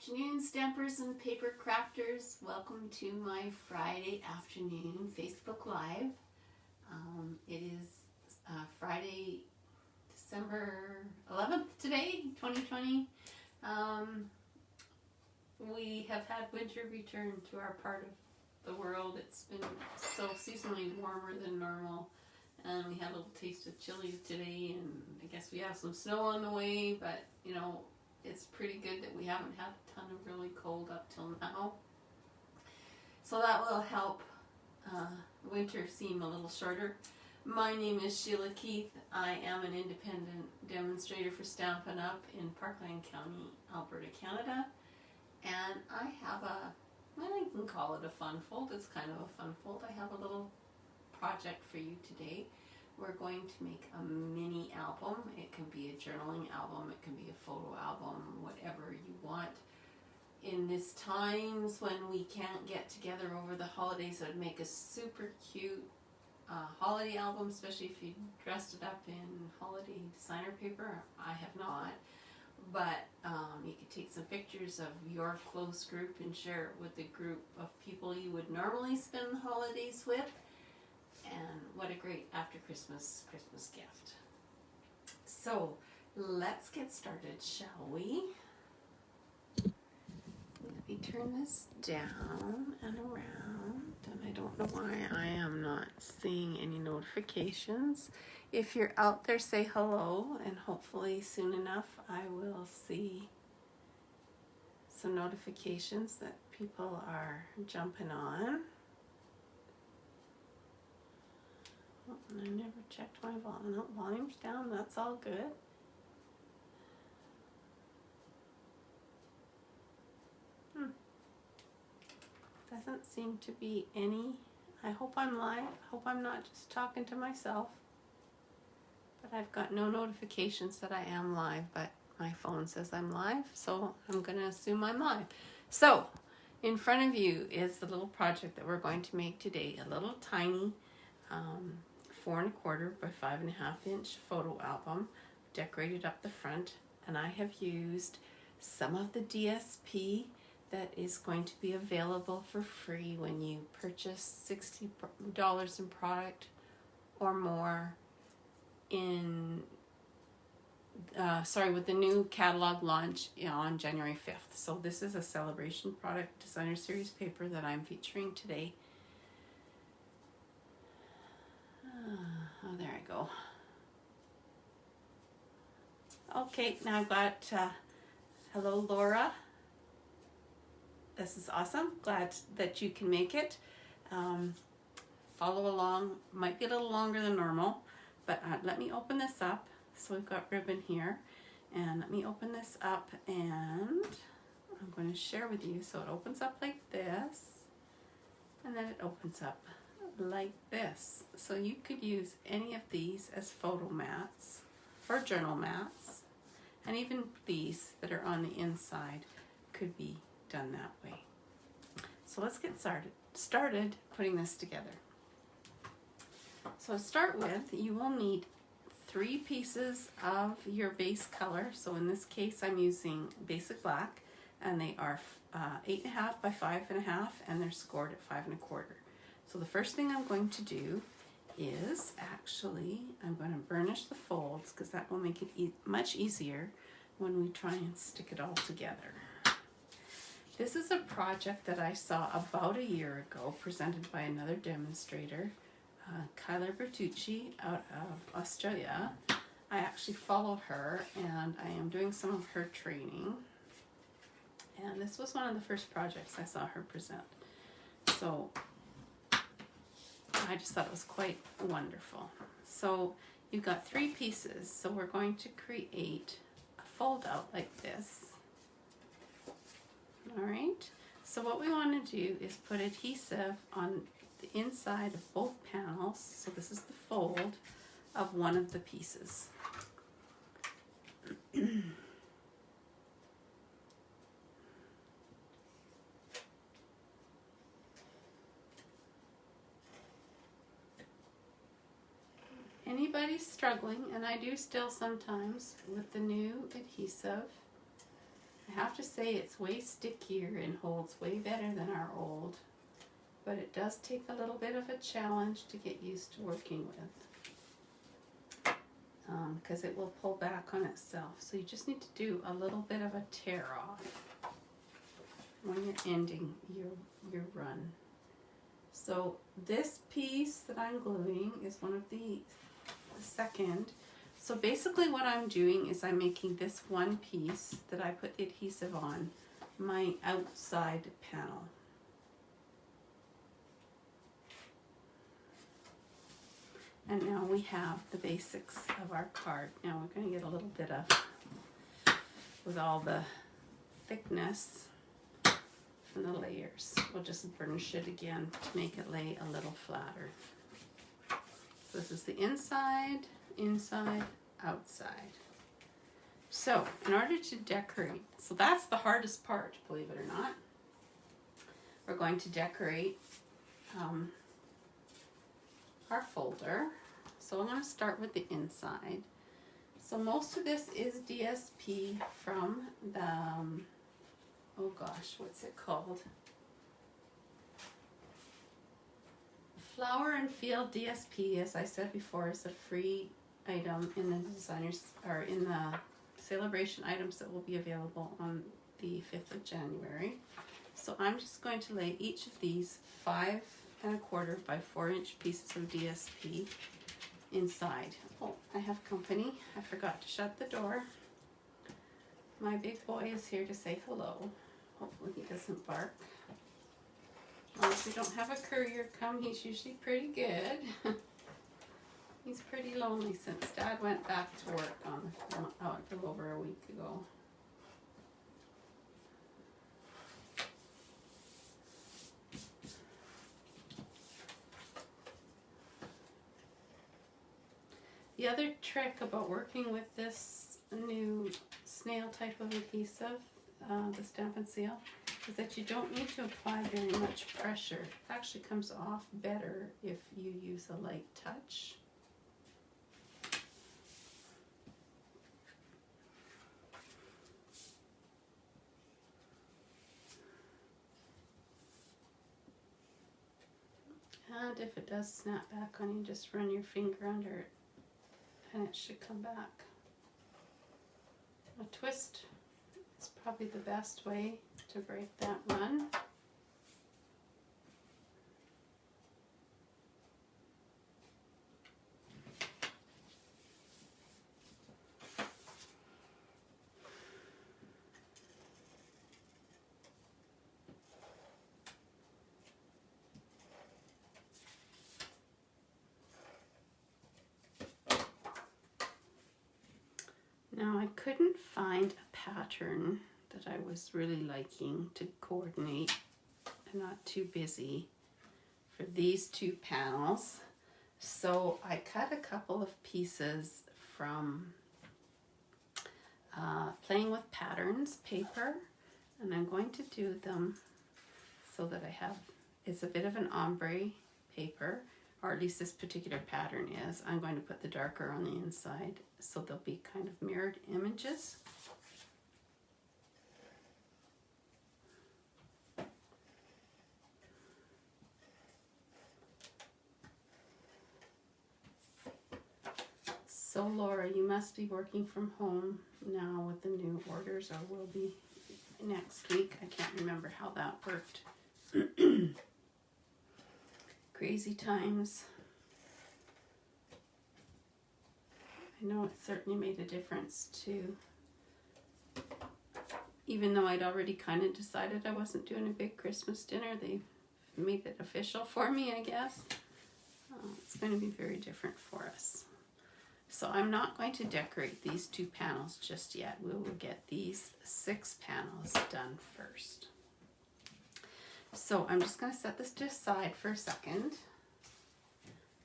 afternoon, stampers and paper crafters. Welcome to my Friday afternoon Facebook Live. It is Friday, December 11th today, 2020. We have had winter return to our part of the world. It's been so seasonally warmer than normal. And we had a little taste of chili today, and I guess we have some snow on the way, but you know, it's pretty good that we haven't had a ton of really cold up till now. So that will help winter seem a little shorter. My name is Sheila Keith. I am an independent demonstrator for Stampin Up in Parkland County, Alberta, Canada. And I have well, I can call it a fun fold. It's kind of a fun fold. I have a little project for you today. We're going to make a mini album. It can be a journaling album, it can be a photo album, whatever you want. In these times when we can't get together over the holidays, I'd make a super cute holiday album, especially if you dressed it up in holiday designer paper. I have not, but you could take some pictures of your close group and share it with the group of people you would normally spend the holidays with. And what a great after Christmas gift. So let's get started, shall we? Let me turn this down and around. And I don't know why I am not seeing any notifications. If you're out there, say hello, and hopefully soon enough I will see some notifications that people are jumping on. And I never checked my volume. No, volume's down. That's all good. Doesn't seem to be any. I hope I'm live. I hope I'm not just talking to myself. But I've got no notifications that I am live, but my phone says I'm live, so I'm going to assume I'm live. So, in front of you is the little project that we're going to make today. A little tiny 4 1/4 by 5 1/2 inch photo album, decorated up the front, and I have used some of the DSP that is going to be available for free when you purchase $60 in product or more in with the new catalog launch on January 5th. So this is a celebration product designer series paper that I'm featuring today. Oh, there I go. Okay, now I've got, hello Laura. This is awesome. Glad that you can make it. Follow along. Might be a little longer than normal, but let me open this up. So we've got ribbon here, and let me open this up, and I'm going to share with you. So it opens up like this, and then it opens up like this. So you could use any of these as photo mats or journal mats, and even these that are on the inside could be done that way. So let's get started putting this together. So to start with, you will need 3 pieces of your base color. So in this case I'm using basic black, and they are 8 1/2 by 5 1/2, and they're scored at 5 1/4. So the first thing I'm going to do is I'm going to burnish the folds, because that will make it much easier when we try and stick it all together. This is a project that I saw about a year ago, presented by another demonstrator, Kyla Bertucci out of Australia. I actually follow her, and I am doing some of her training. And this was one of the first projects I saw her present. So I just thought it was quite wonderful. So you've got 3 pieces, so we're going to create a fold out like this. Alright, so what we want to do is put adhesive on the inside of both panels. So this is the fold of one of the pieces. Anybody struggling, and I do still sometimes with the new adhesive, I have to say it's way stickier and holds way better than our old, but it does take a little bit of a challenge to get used to working with, because it will pull back on itself. So you just need to do a little bit of a tear off when you're ending your run. So this piece that I'm gluing is one of the second. So basically what I'm doing is I'm making this one piece that I put adhesive on my outside panel. And now we have the basics of our card. Now we're going to get a little bit of, with all the thickness from the layers, we'll just burnish it again to make it lay a little flatter. So this is the inside, inside, outside. So in order to decorate, so that's the hardest part, believe it or not. We're going to decorate our folder. So I'm going to start with the inside. So most of this is DSP from the, oh gosh, what's it called? Flower and Field DSP, as I said before, is a free item in the designers, or in the celebration items that will be available on the 5th of January. So I'm just going to lay each of these 5 1/4 by 4-inch pieces of DSP inside. Oh, I have company. I forgot to shut the door. My big boy is here to say hello. Hopefully he doesn't bark. If we don't have a courier come, he's usually pretty good. He's pretty lonely since Dad went back to work a little over a week ago. The other trick about working with this new snail type of adhesive, the Stampin' Seal, is that you don't need to apply very much pressure. It actually comes off better if you use a light touch. And if it does snap back on you, just run your finger under it and it should come back. A twist is probably the best way to break that run. Now I couldn't find a pattern that I was really liking to coordinate and not too busy for these 2 panels. So I cut a couple of pieces from Playing with Patterns paper, and I'm going to do them so that I have, it's a bit of an ombre paper, or at least this particular pattern is. I'm going to put the darker on the inside so they'll be kind of mirrored images. So Laura, you must be working from home now with the new orders, or will be next week. I can't remember how that worked. Crazy times. I know it certainly made a difference too. Even though I'd already kind of decided I wasn't doing a big Christmas dinner, they made it official for me, I guess. It's going to be very different for us. So I'm not going to decorate these 2 panels just yet. We will get these 6 panels done first. So I'm just going to set this to the side for a second.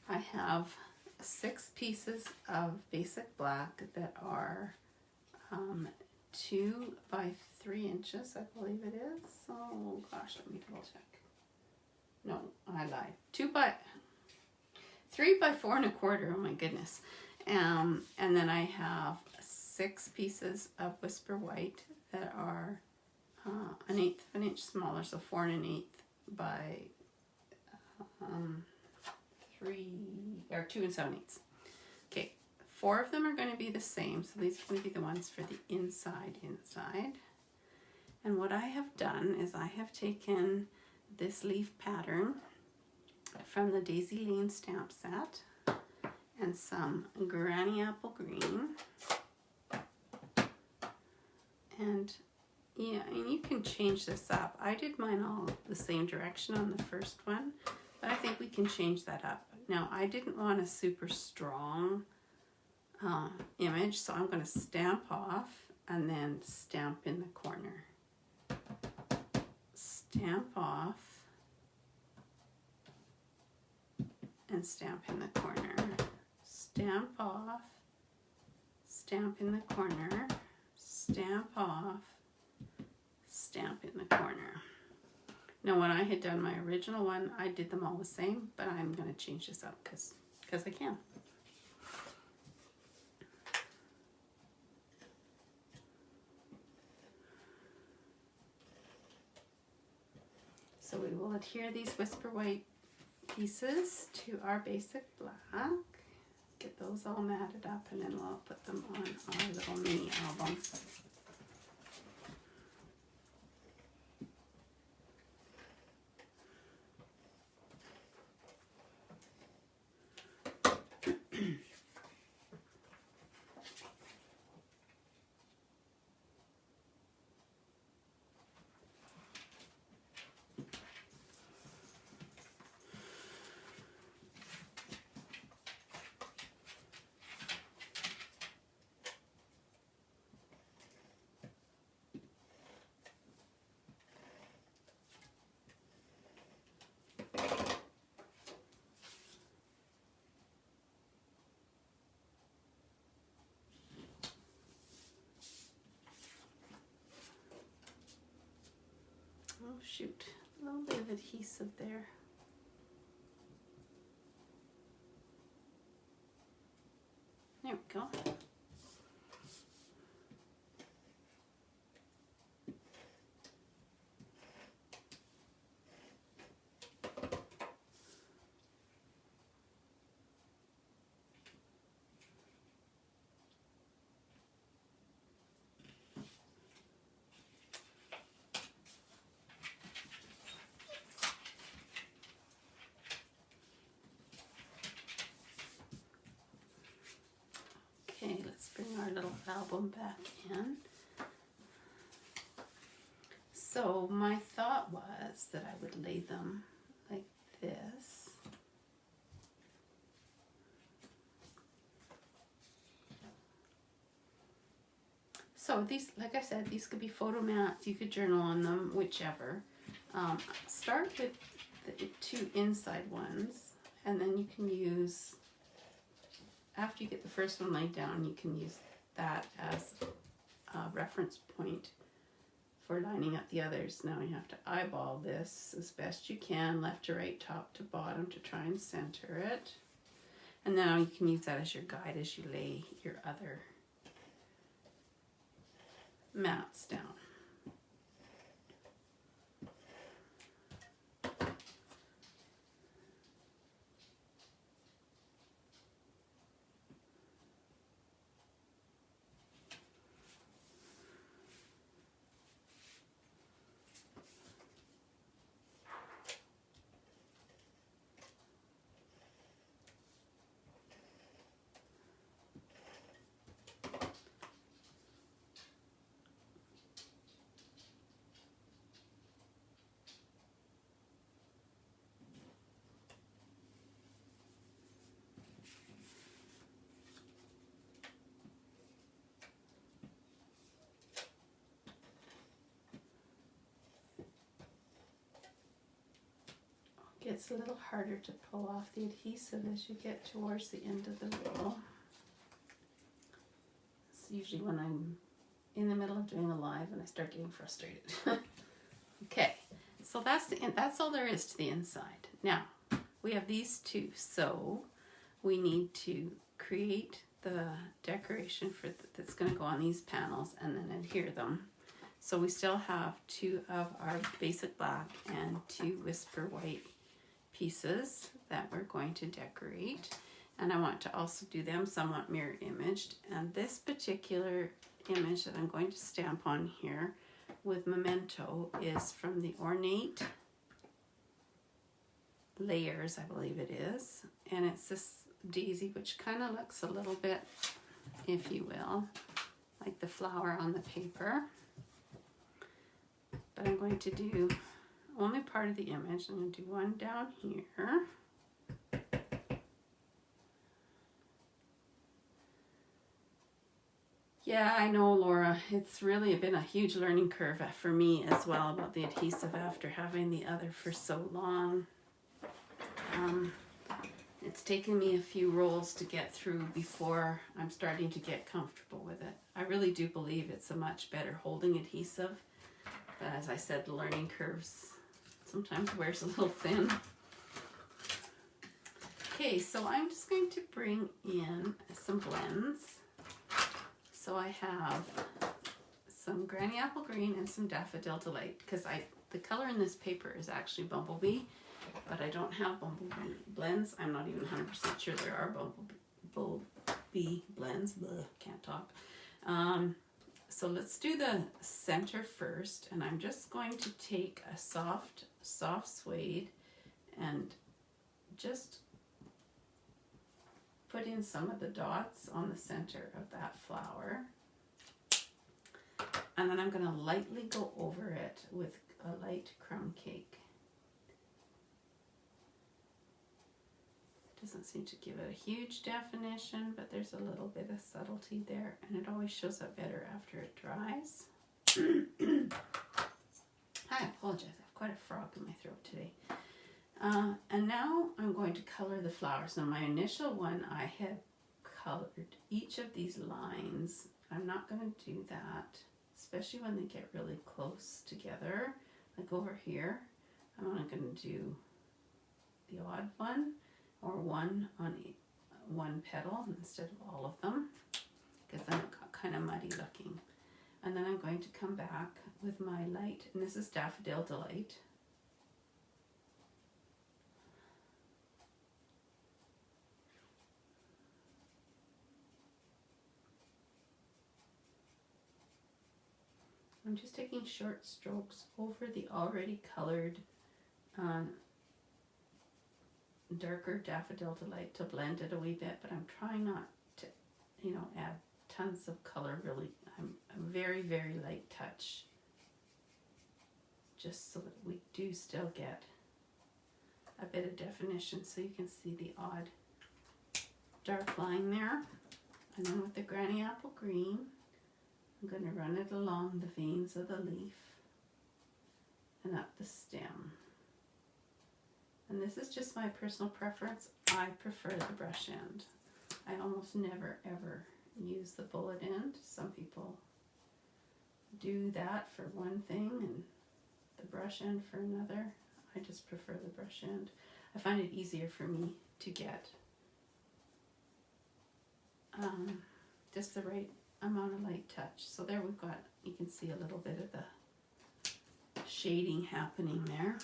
I have 6 pieces of basic black that are 2 by 3 inches, I believe it is. Oh gosh, let me double check. No, I lied. 3 by 4 1/4. Oh my goodness. And then I have 6 pieces of Whisper White that are 1/8 of an inch smaller, so 4 1/8 by 2 7/8. Okay, 4 of them are going to be the same, so these are going to be the ones for the inside. And what I have done is I have taken this leaf pattern from the Daisy Lane stamp set and some Granny Apple Green. And yeah, and you can change this up. I did mine all the same direction on the first one, but I think we can change that up. Now, I didn't want a super strong image, so I'm going to stamp off and then stamp in the corner. Stamp off and stamp in the corner. Stamp off, stamp in the corner, stamp off, stamp in the corner. Now, when I had done my original one, I did them all the same, but I'm going to change this up because I can. So we will adhere these Whisper White pieces to our basic black. Get those all matted up, and then we'll put them on our little mini album. Oh shoot, a little bit of adhesive there. There we go. Okay, let's bring our little album back in. So my thought was that I would lay them like this. So these, like I said, these could be photo mats. You could journal on them, whichever. Start with the 2 inside ones, and then you can use, after you get the first one laid down, you can use that as a reference point for lining up the others. Now you have to eyeball this as best you can, left to right, top to bottom, to try and center it. And now you can use that as your guide as you lay your other mats down. It's a little harder to pull off the adhesive as you get towards the end of the roll. It's usually when I'm in the middle of doing a live and I start getting frustrated. Okay, so that's all there is to the inside. Now, we have these 2, so we need to create the decoration for that's going to go on these panels and then adhere them. So we still have 2 of our basic black and 2 whisper white pieces that we're going to decorate. And I want to also do them somewhat mirror imaged. And this particular image that I'm going to stamp on here with Memento is from the Ornate Layers, I believe it is. And it's this daisy, which kind of looks a little bit, if you will, like the flower on the paper. But I'm going to do only part of the image. I'm going to do one down here. Yeah, I know, Laura. It's really been a huge learning curve for me as well about the adhesive after having the other for so long. It's taken me a few rolls to get through before I'm starting to get comfortable with it. I really do believe it's a much better holding adhesive. But as I said, the learning curves sometimes wears a little thin. Okay, so I'm just going to bring in some blends. So I have some Granny Apple Green and some Daffodil Delight, because the color in this paper is actually Bumblebee, but I don't have Bumblebee blends. I'm not even 100% sure there are Bumblebee blends. Blah, can't talk. So let's do the center first, and I'm just going to take a soft suede and just put in some of the dots on the center of that flower. And then I'm going to lightly go over it with a light crumb cake. Doesn't seem to give it a huge definition, but there's a little bit of subtlety there, and it always shows up better after it dries. I apologize, I have quite a frog in my throat today. And now I'm going to color the flowers. Now my initial one, I had colored each of these lines. I'm not going to do that, especially when they get really close together. Like over here, I'm only going to do the odd one, or one on one petal instead of all of them, because then it got kind of muddy looking. And then I'm going to come back with my light, and this is Daffodil Delight. I'm just taking short strokes over the already colored darker Daffodil Delight to blend it a wee bit, but I'm trying not to, add tons of color really. I'm a very, very light touch, just so that we do still get a bit of definition, so you can see the odd dark line there. And then with the Granny Apple Green, I'm going to run it along the veins of the leaf and up the stem. And this is just my personal preference. I prefer the brush end. I almost never ever use the bullet end. Some people do that for one thing and the brush end for another. I just prefer the brush end. I find it easier for me to get just the right amount of light touch. So there we've got, you can see a little bit of the shading happening there.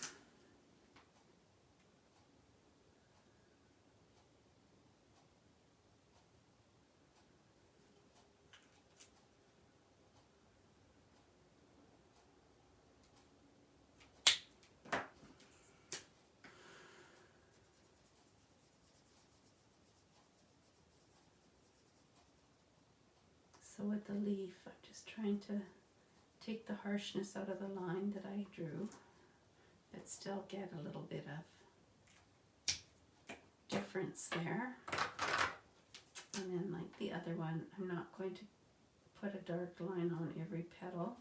So with the leaf, I'm just trying to take the harshness out of the line that I drew, but still get a little bit of difference there. And then like the other one, I'm not going to put a dark line on every petal,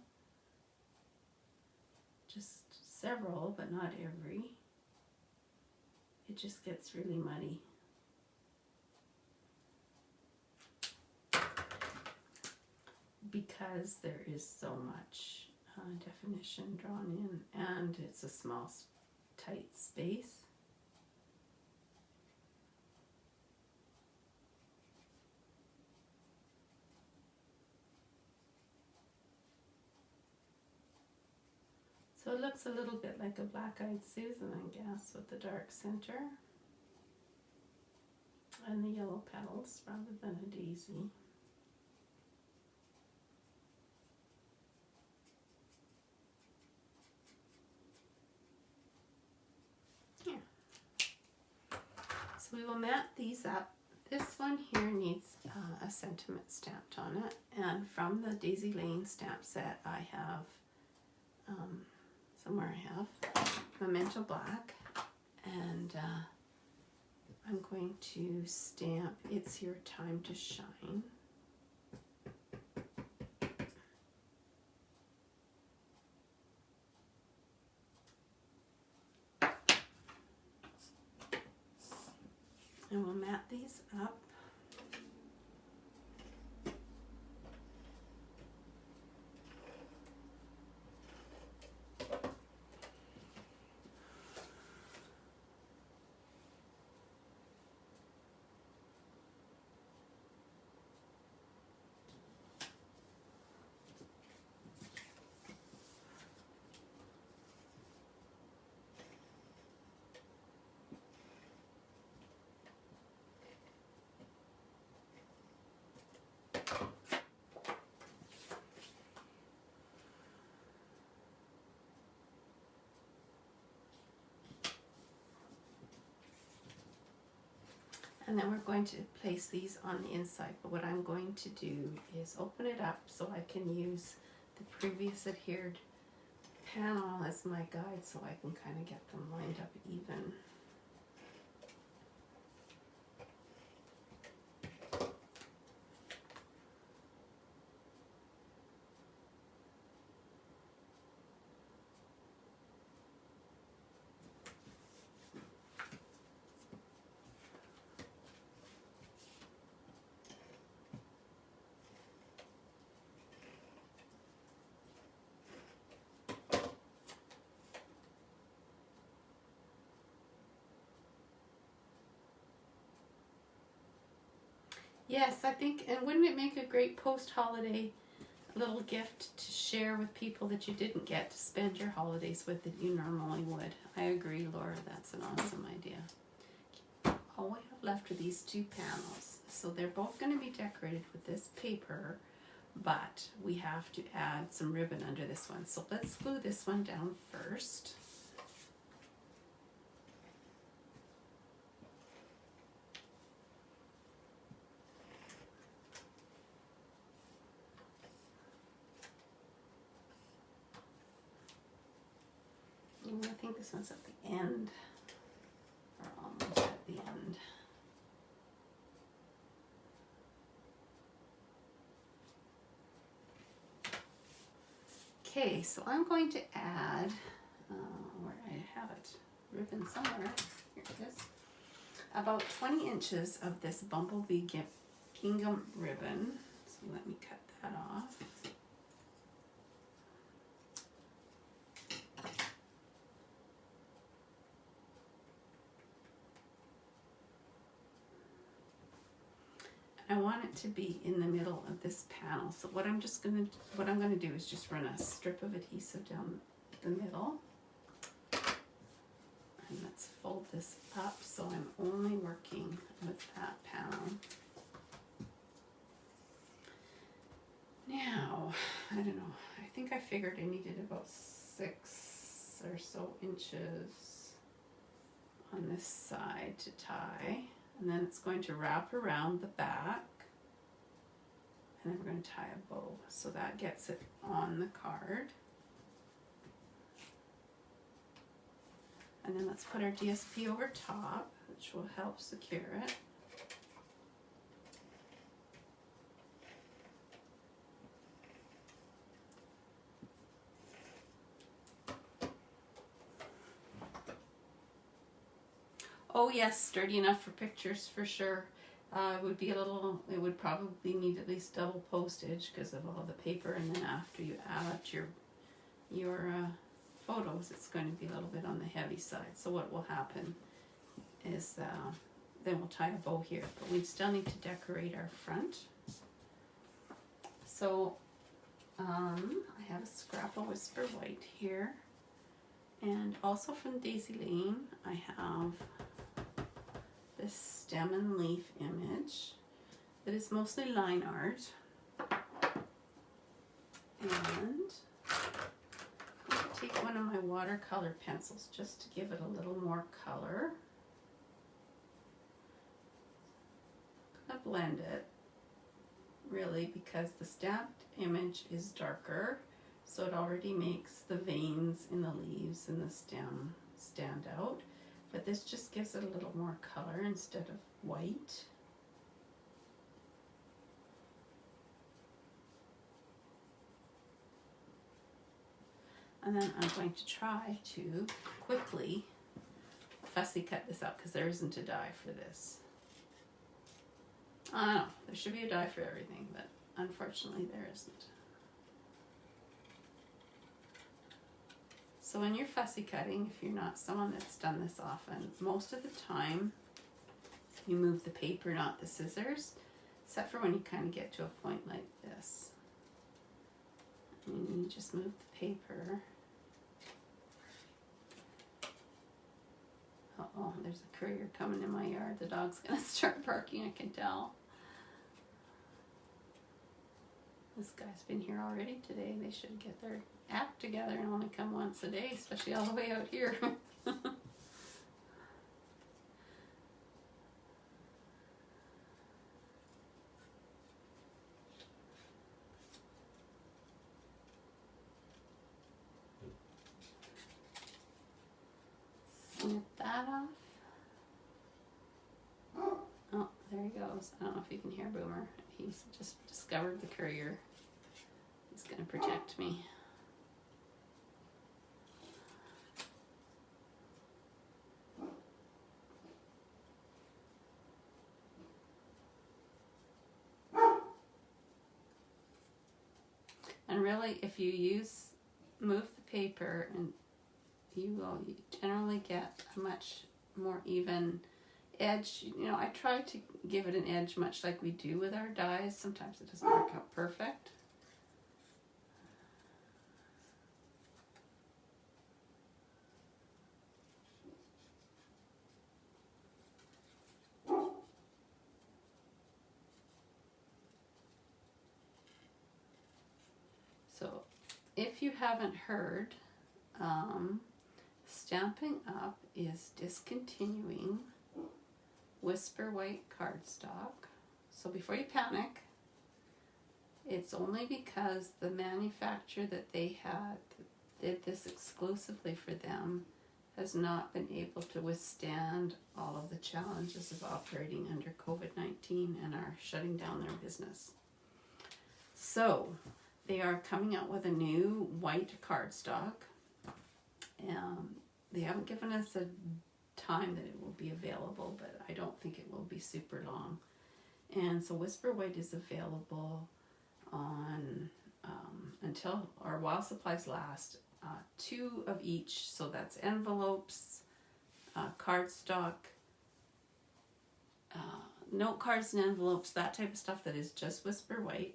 just several, but not every. It just gets really muddy. Because there is so much definition drawn in, and it's a small, tight space. So it looks a little bit like a Black-Eyed Susan, I guess, with the dark center and the yellow petals rather than a daisy. Yeah. So we will mat these up. This one here needs a sentiment stamped on it, and from the Daisy Lane stamp set I have, somewhere I have Memento Black, and I'm going to stamp It's Your Time to Shine. And we'll mat these up. And then we're going to place these on the inside, but what I'm going to do is open it up so I can use the previous adhered panel as my guide so I can kind of get them lined up even. Yes, I think, and wouldn't it make a great post-holiday little gift to share with people that you didn't get to spend your holidays with that you normally would? I agree, Laura, that's an awesome idea. All we have left are these two panels. So they're both going to be decorated with this paper, but we have to add some ribbon under this one. So let's glue this one down first. I think this one's at the end, or almost at the end. Okay, so I'm going to add, where I have it, ribbon somewhere, here it is, about 20 inches of this Bumblebee Gingham ribbon. So let me cut that off. I want it to be in the middle of this panel. So what I'm gonna do is just run a strip of adhesive down the middle. And let's fold this up so I'm only working with that panel. Now, I don't know, I think I figured I needed about 6 or so inches on this side to tie. And then it's going to wrap around the back, and then we're going to tie a bow. So that gets it on the card. And then let's put our DSP over top, which will help secure it. Oh yes, sturdy enough for pictures for sure. It would be a little, it would probably need at least double postage because of all the paper, and then after you add your photos, it's going to be a little bit on the heavy side. So what will happen is then we'll tie a bow here, but we still need to decorate our front. So I have a scrap of Whisper White here. And also from Daisy Lane, I have this stem and leaf image that is mostly line art. And I'm going to take one of my watercolor pencils just to give it a little more color. I'm going to blend it, really, because the stamped image is darker, so it already makes the veins in the leaves and the stem stand out. But this just gives it a little more color instead of white. And then I'm going to try to quickly fussy cut this out because there isn't a die for this. I don't know, there should be a die for everything, but unfortunately there isn't. So when you're fussy cutting, if you're not someone that's done this often, most of the time you move the paper, not the scissors, except for when you kind of get to a point like this. And you just move the paper. Uh-oh, there's a courier coming in my yard. The dog's gonna start barking, I can tell. This guy's been here already today. They should get their act together and only come once a day, especially all the way out here. Snip that off. Oh, there he goes. I don't know if you can hear Boomer. He's just discovered the courier. He's going to protect me. And really, if you move the paper, and you will generally get a much more even edge. You know, I try to give it an edge much like we do with our dies. Sometimes it doesn't work out perfect. So if you haven't heard, Stampin' Up is discontinuing Whisper White cardstock. So before you panic, it's only because the manufacturer that they had did this exclusively for them has not been able to withstand all of the challenges of operating under COVID-19 and are shutting down their business. So they are coming out with a new white cardstock. They haven't given us a time that it will be available, but I don't think it will be super long. And so Whisper White is available on until, or while supplies last, 2 of each. So that's envelopes, cardstock, note cards and envelopes, that type of stuff that is just Whisper White,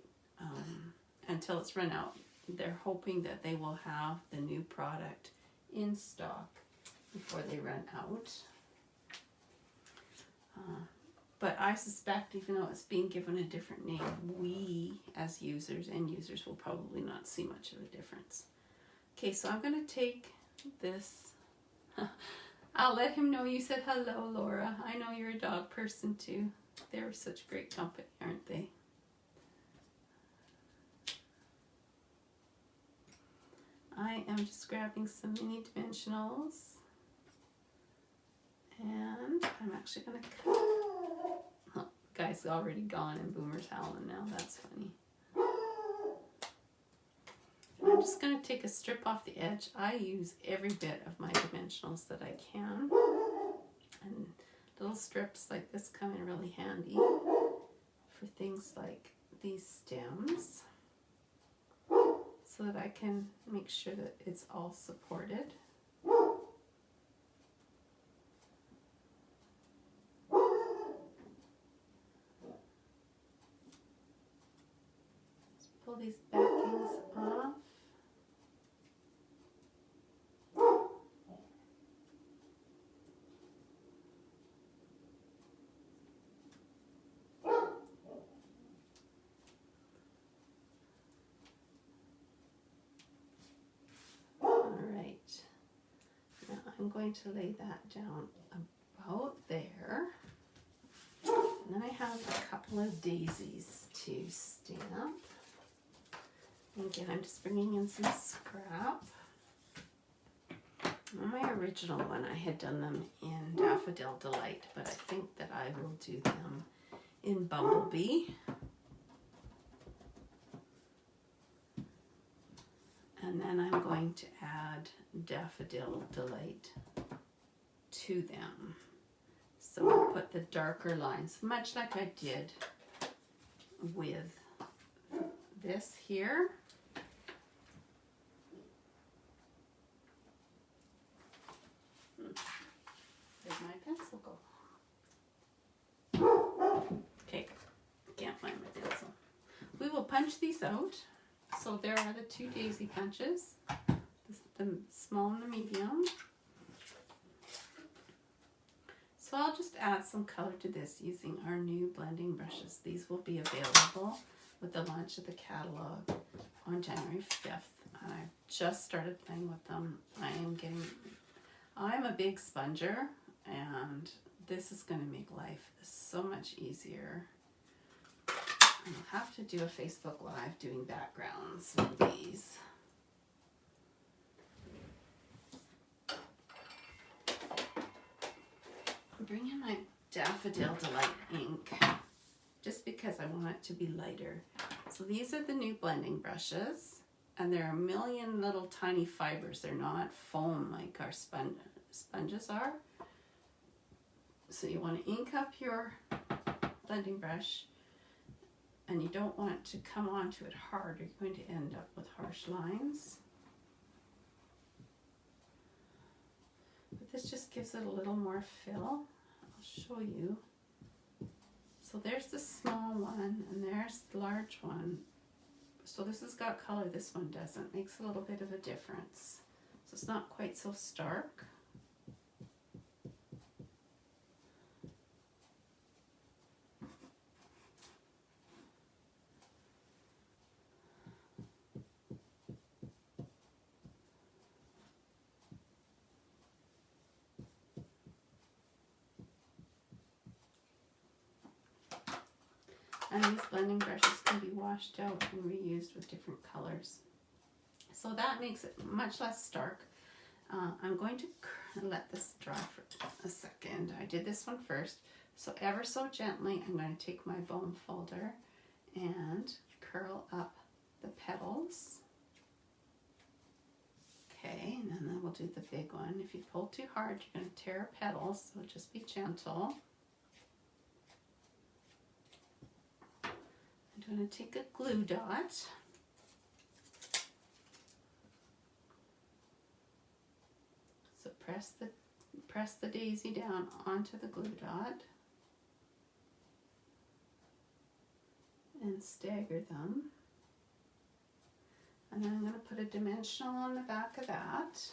until it's run out. They're hoping that they will have the new product in stock before they run out. But I suspect, even though it's being given a different name, we as users and users will probably not see much of a difference. Okay, so I'm going to take this. I'll let him know you said hello, Laura. I know you're a dog person too. They're such great company, aren't they? I am just grabbing some mini dimensionals, and I'm actually going to cut. Oh, guy's already gone and Boomer's howling now. That's funny. I'm just going to take a strip off the edge. I use every bit of my dimensionals that I can, and little strips like this come in really handy for things like these stems, so that I can make sure that it's all supported. Let's pull these backings off. I'm going to lay that down about there. And then I have a couple of daisies to stamp. And again, I'm just bringing in some scrap. On my original one, I had done them in Daffodil Delight, but I think that I will do them in Bumblebee. And then I'm going to add Daffodil Delight to them. So I'll put the darker lines, much like I did with this here. Where'd my pencil go? Okay, can't find my pencil. We will punch these out. So there are the two daisy punches, the small and the medium. So I'll just add some color to this using our new blending brushes. These will be available with the launch of the catalog on January 5th. And I've just started playing with them. I'm a big sponger, and this is going to make life so much easier. I'll have to do a Facebook Live doing backgrounds with these. I'm bringing my Daffodil Delight ink just because I want it to be lighter. So these are the new blending brushes, and they're a million little tiny fibers. They're not foam like our sponges are. So you want to ink up your blending brush, and you don't want it to come onto it hard. You're going to end up with harsh lines. But this just gives it a little more fill. I'll show you. So there's the small one, and there's the large one. So this has got color, this one doesn't. Makes a little bit of a difference. So it's not quite so stark. And these blending brushes can be washed out and reused with different colors. So that makes it much less stark. I'm going to let this dry for a second. I did this one first. So ever so gently, I'm going to take my bone folder and curl up the petals. Okay, and then we'll do the big one. If you pull too hard, you're going to tear petals, so just be gentle. I'm going to take a glue dot. So press the daisy down onto the glue dot and stagger them. And then I'm going to put a dimensional on the back of that.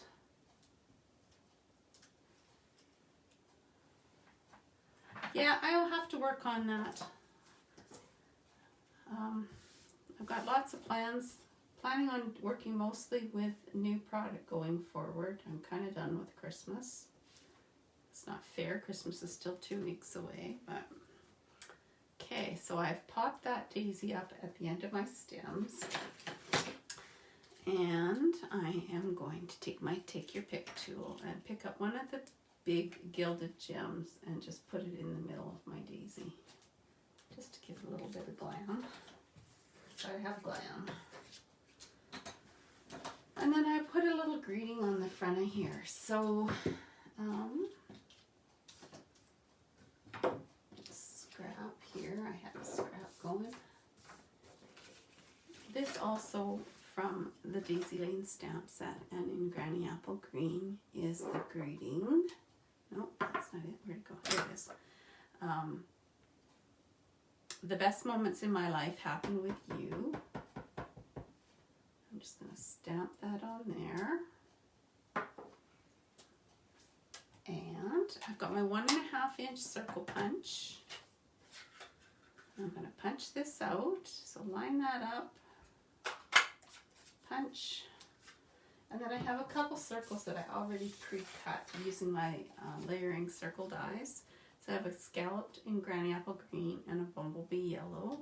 Yeah, I'll have to work on that. I've got lots of plans. Planning on working mostly with new product going forward. I'm kind of done with Christmas. It's not fair. Christmas is still 2 weeks away, but okay. So I've popped that daisy up at the end of my stems, and I am going to take my Take Your Pick tool and pick up one of the big gilded gems and just put it in the middle of my daisy, just to give it a little bit of glam. So I have glam. And then I put a little greeting on the front of here. So, scrap here. I have a scrap going. This also from the Daisy Lane stamp set, and in Granny Apple Green is the greeting. Nope, that's not it. Where'd it go? Here it is. The best moments in my life happen with you. I'm just going to stamp that on there. And I've got my 1.5 inch circle punch. I'm going to punch this out. So line that up. Punch. And then I have a couple circles that I already pre-cut using my layering circle dies. So I have a scalloped in granny apple green and a bumblebee yellow.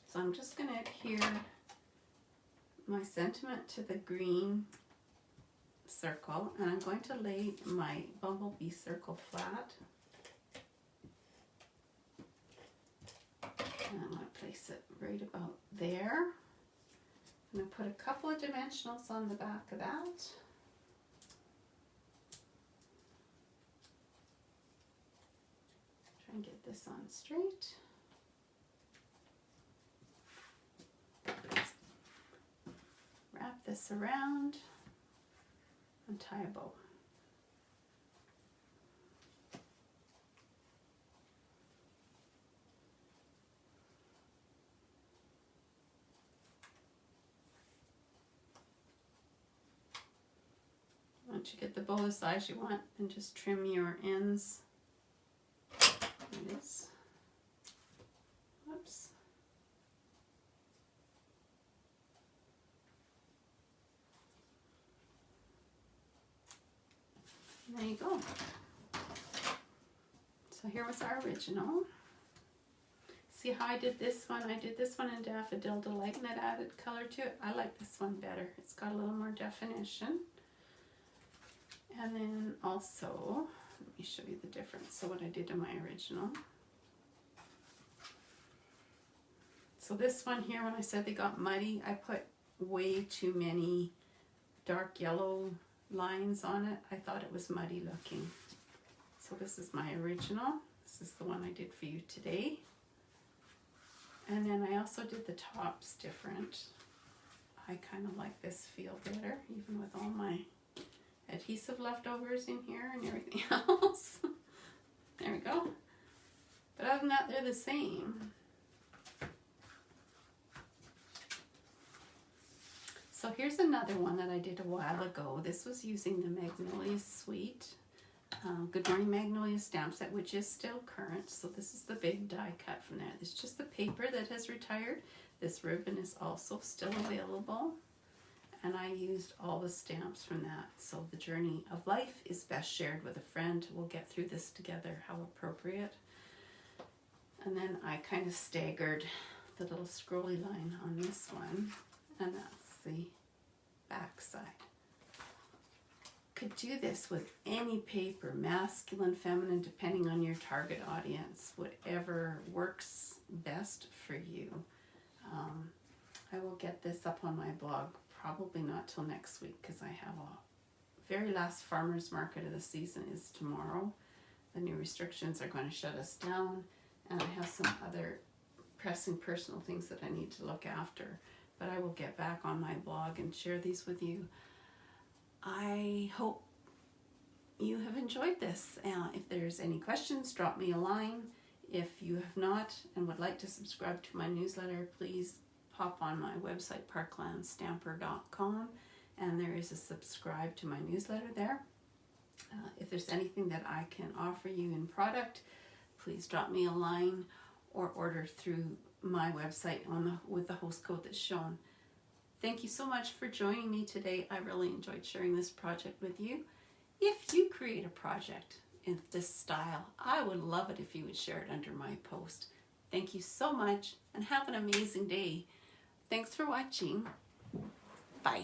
So I'm just going to adhere my sentiment to the green circle, and I'm going to lay my bumblebee circle flat. And I'm going to place it right about there. I'm going to put a couple of dimensionals on the back of that. Try and get this on straight. Wrap this around and tie a bow. Once you get the bow the size you want, and just trim your ends. It is. Whoops. And there you go. So here was our original. See how I did this one? I did this one in Daffodil Delight and it added color to it. I like this one better. It's got a little more definition. And then also, let me show you the difference. So what I did in my original. So this one here, when I said they got muddy, I put way too many dark yellow lines on it. I thought it was muddy looking. So this is my original. This is the one I did for you today. And then I also did the tops different. I kind of like this feel better, even with all my adhesive leftovers in here and everything else. There we go. But other than that, they're the same. So here's another one that I did a while ago. This was using the Magnolia Suite Good Morning Magnolia stamp set, which is still current. So this is the big die cut from there. It's just the paper that has retired. This ribbon is also still available. And I used all the stamps from that. So the journey of life is best shared with a friend. We'll get through this together, how appropriate. And then I kind of staggered the little scrolly line on this one. And that's the back side. Could do this with any paper, masculine, feminine, depending on your target audience, whatever works best for you. I will get this up on my blog, probably not till next week, because I have a very last farmer's market of the season is tomorrow. The new restrictions are going to shut us down, and I have some other pressing personal things that I need to look after. But I will get back on my blog and share these with you. I hope you have enjoyed this. If there's any questions, drop me a line. If you have not and would like to subscribe to my newsletter, please pop on my website, parklandstamper.com, and there is a subscribe to my newsletter there. If there's anything that I can offer you in product, please drop me a line or order through my website with the host code that's shown. Thank you so much for joining me today. I really enjoyed sharing this project with you. If you create a project in this style, I would love it if you would share it under my post. Thank you so much and have an amazing day. Thanks for watching. Bye.